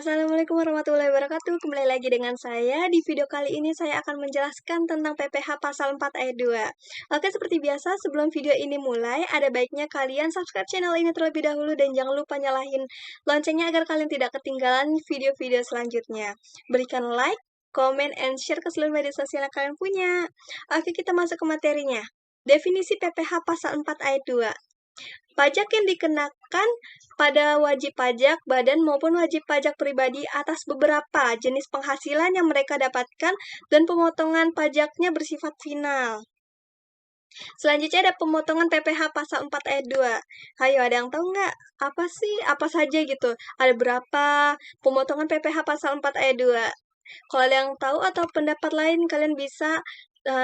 Assalamualaikum warahmatullahi wabarakatuh. Kembali lagi dengan saya. Di video kali ini saya akan menjelaskan tentang PPh pasal 4 ayat 2. Oke, seperti biasa sebelum video ini mulai, ada baiknya kalian subscribe channel ini terlebih dahulu dan jangan lupa nyalain loncengnya agar kalian tidak ketinggalan video-video selanjutnya. Berikan like, comment, and share ke seluruh media sosial yang kalian punya. Oke, kita masuk ke materinya. Definisi PPh pasal 4 ayat 2. Pajak yang dikenakan pada wajib pajak badan maupun wajib pajak pribadi atas beberapa jenis penghasilan yang mereka dapatkan dan pemotongan pajaknya bersifat final. Selanjutnya ada pemotongan PPh pasal 4 ayat 2. Ayo, ada yang tahu nggak? Apa sih? Apa saja gitu? Ada berapa pemotongan PPh pasal 4 ayat 2? Kalau ada yang tahu atau pendapat lain, kalian bisa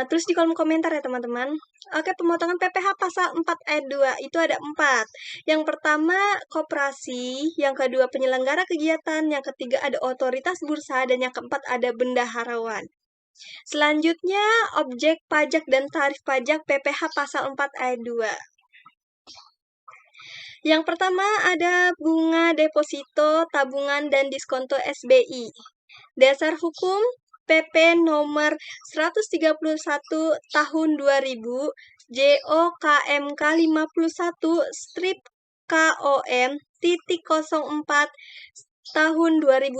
tulis di kolom komentar ya teman-teman. Oke, pemotongan PPh pasal 4 ayat 2 itu ada 4. Yang pertama koperasi, yang kedua penyelenggara kegiatan, yang ketiga ada otoritas bursa, dan yang keempat ada bendaharawan. Selanjutnya objek pajak dan tarif pajak PPh pasal 4 ayat 2. Yang pertama ada bunga deposito, tabungan, dan diskonto SBI. Dasar hukum PP nomor 131 tahun 2000 JOKMK 51 strip KOM titik 04 tahun 2001.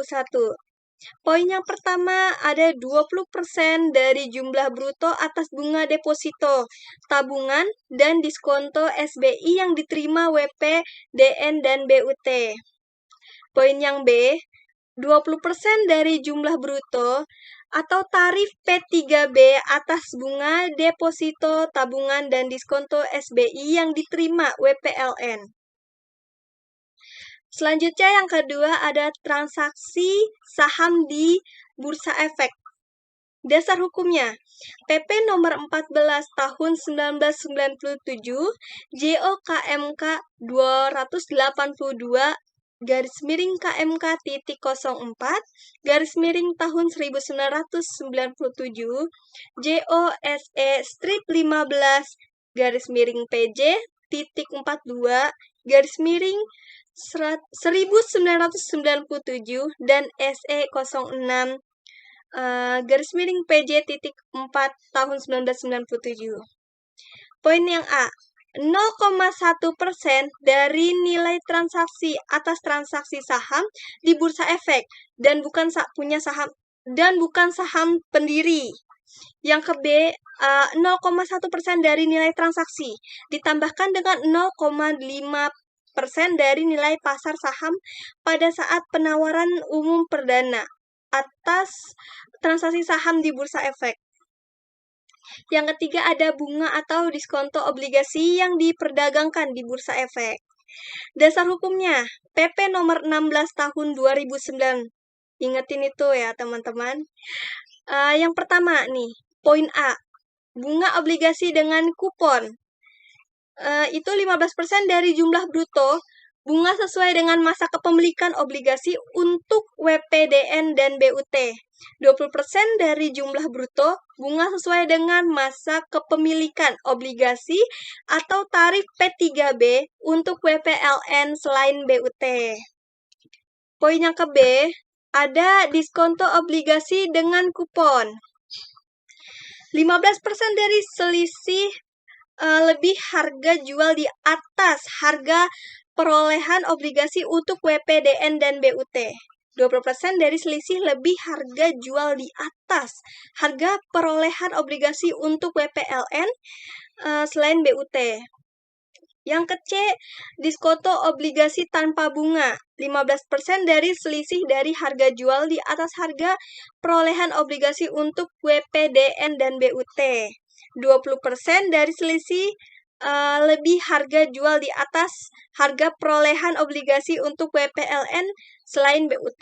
Poin yang pertama ada 20% dari jumlah bruto atas bunga deposito, tabungan, dan diskonto SBI yang diterima WP, DN, dan BUT. Poin yang B, 20% dari jumlah bruto atau tarif P3B atas bunga deposito, tabungan, dan diskonto SBI yang diterima WPLN. Selanjutnya yang kedua ada transaksi saham di Bursa Efek. Dasar hukumnya PP nomor 14 tahun 1997 JOKMK 282 garis miring KMK titik 04 garis miring tahun 1997 JOSE strip 15 garis miring PJ titik 42 garis miring 1997 dan SE 06 garis miring PJ titik 4 tahun 1997. Poin yang A, 0,1% dari nilai transaksi atas transaksi saham di Bursa Efek dan bukan saham pendiri. Yang ke B, 0,1% dari nilai transaksi ditambahkan dengan 0,5% dari nilai pasar saham pada saat penawaran umum perdana atas transaksi saham di Bursa Efek. Yang ketiga ada bunga atau diskonto obligasi yang diperdagangkan di Bursa Efek. Dasar hukumnya PP nomor 16 tahun 2009. Ingetin itu ya teman-teman. Yang pertama nih, poin A. Bunga obligasi dengan kupon. Itu 15% dari jumlah bruto. Bunga sesuai dengan masa kepemilikan obligasi untuk WPDN dan BUT. 20% dari jumlah bruto, bunga sesuai dengan masa kepemilikan obligasi atau tarif P3B untuk WPLN selain BUT. Poin yang ke B, ada diskonto obligasi dengan kupon. 15% dari selisih lebih harga jual di atas harga perolehan obligasi untuk WPDN dan BUT. 20% dari selisih lebih harga jual di atas harga perolehan obligasi untuk WPLN selain BUT. Yang ke C, diskonto obligasi tanpa bunga. 15% dari selisih dari harga jual di atas harga perolehan obligasi untuk WPDN dan BUT. 20% dari selisih lebih harga jual di atas harga perolehan obligasi untuk WPLN selain BUT.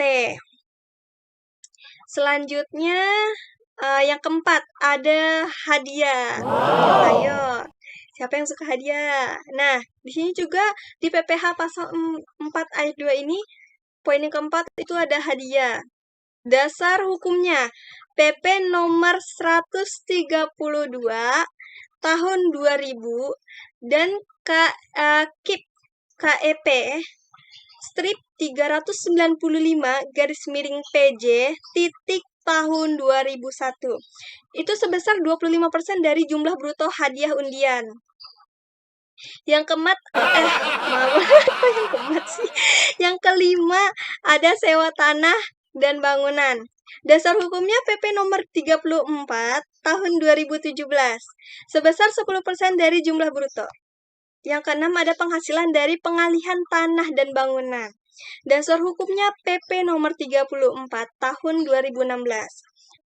Selanjutnya yang keempat ada hadiah. Ayo, siapa yang suka hadiah? Nah, di sini juga di PPh pasal 4 ayat 2 ini poin yang keempat itu ada hadiah. Dasar hukumnya PP nomor 132 tahun 2000 dan KIP KEP strip 395/PJ titik tahun 2001. Itu sebesar 25% dari jumlah bruto hadiah undian. Yang keempat, maaf, kok yang keempat sih? Yang kelima, ada sewa tanah dan bangunan. Dasar hukumnya PP nomor 34 tahun 2017, sebesar 10% dari jumlah bruto. Yang keenam, ada penghasilan dari pengalihan tanah dan bangunan. Dasar hukumnya PP nomor 34 tahun 2016.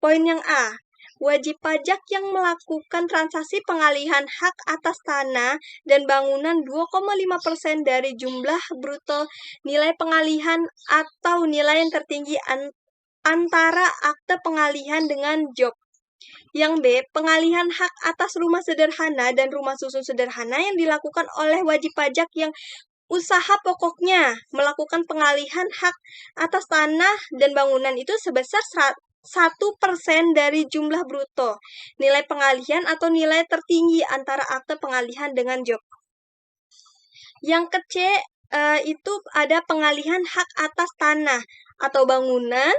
Poin yang A, wajib pajak yang melakukan transaksi pengalihan hak atas tanah dan bangunan 2,5% dari jumlah bruto nilai pengalihan atau nilai yang tertinggi antara akte pengalihan dengan job. Yang B, pengalihan hak atas rumah sederhana dan rumah susun sederhana yang dilakukan oleh wajib pajak yang usaha pokoknya melakukan pengalihan hak atas tanah dan bangunan itu sebesar 1% dari jumlah bruto nilai pengalihan atau nilai tertinggi antara akte pengalihan dengan job. Yang ke C, itu ada pengalihan hak atas tanah atau bangunan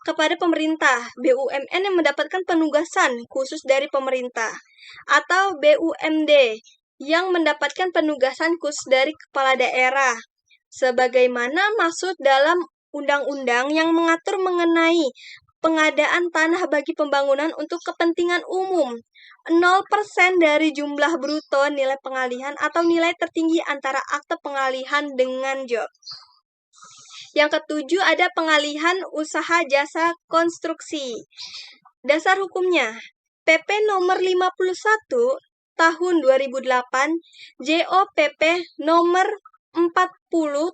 kepada pemerintah, BUMN yang mendapatkan penugasan khusus dari pemerintah, atau BUMD yang mendapatkan penugasan khusus dari kepala daerah, sebagaimana maksud dalam undang-undang yang mengatur mengenai pengadaan tanah bagi pembangunan untuk kepentingan umum. 0% dari jumlah bruto nilai pengalihan atau nilai tertinggi antara akte pengalihan dengan job. Yang ketujuh, ada pengalihan usaha jasa konstruksi. Dasar hukumnya, PP nomor 51 tahun 2008, JOPP nomor 40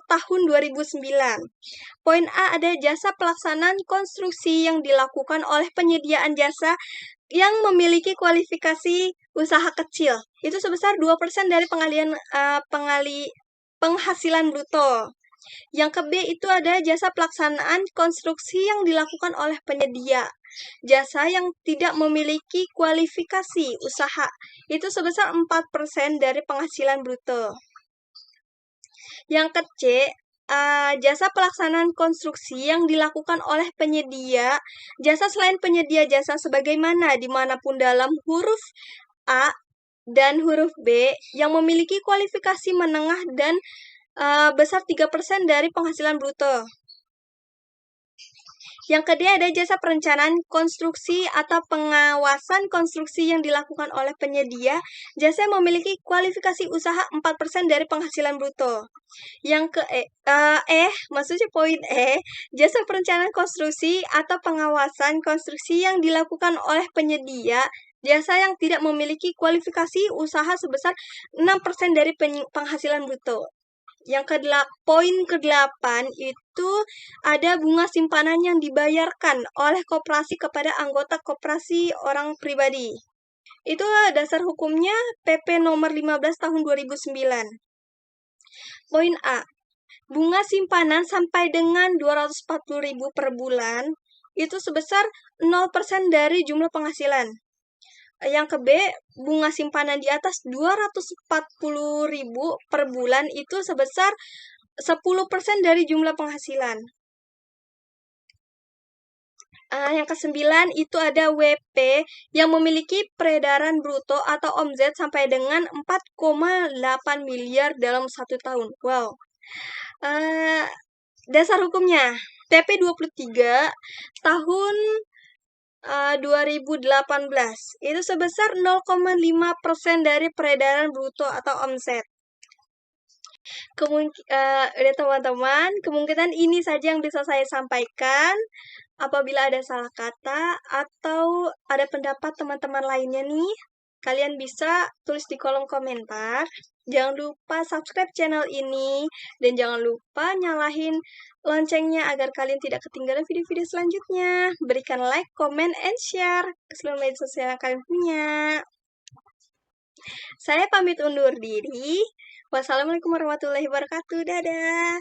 tahun 2009. Poin A, ada jasa pelaksanaan konstruksi yang dilakukan oleh penyediaan jasa yang memiliki kualifikasi usaha kecil. Itu sebesar 2% dari penghasilan bruto. Yang ke B, itu ada jasa pelaksanaan konstruksi yang dilakukan oleh penyedia jasa yang tidak memiliki kualifikasi usaha. Itu sebesar 4% dari penghasilan bruto. Yang ke C, jasa pelaksanaan konstruksi yang dilakukan oleh penyedia jasa selain penyedia jasa sebagaimana dimanapun dalam huruf A dan huruf B yang memiliki kualifikasi menengah dan besar 3% dari penghasilan bruto. Yang kedua, ada jasa perencanaan konstruksi atau pengawasan konstruksi yang dilakukan oleh penyedia jasa yang memiliki kualifikasi usaha 4% dari penghasilan bruto. Yang ke maksudnya poin E, jasa perencanaan konstruksi atau pengawasan konstruksi yang dilakukan oleh penyedia jasa yang tidak memiliki kualifikasi usaha sebesar 6% dari penghasilan bruto. Yang poin ke-8 itu ada bunga simpanan yang dibayarkan oleh koperasi kepada anggota koperasi orang pribadi. Itu dasar hukumnya PP nomor 15 tahun 2009. Poin A, bunga simpanan sampai dengan 240.000 per bulan itu sebesar 0% dari jumlah penghasilan. Yang ke B, bunga simpanan di atas 240.000 per bulan itu sebesar 10% dari jumlah penghasilan. Yang ke-9 itu ada WP yang memiliki peredaran bruto atau omzet sampai dengan 4,8 miliar dalam 1 tahun. Wow. Dasar hukumnya PP 23 tahun 2018 itu sebesar 0,5% dari peredaran bruto atau omset. Teman-teman, kemungkinan ini saja yang bisa saya sampaikan. Apabila ada salah kata atau ada pendapat teman-teman lainnya nih, kalian bisa tulis di kolom komentar. Jangan lupa subscribe channel ini dan jangan lupa nyalahin loncengnya agar kalian tidak ketinggalan video-video selanjutnya. Berikan like, comment, and share ke seluruh media sosial yang kalian punya. Saya pamit undur diri. Wassalamualaikum warahmatullahi wabarakatuh. Dadah.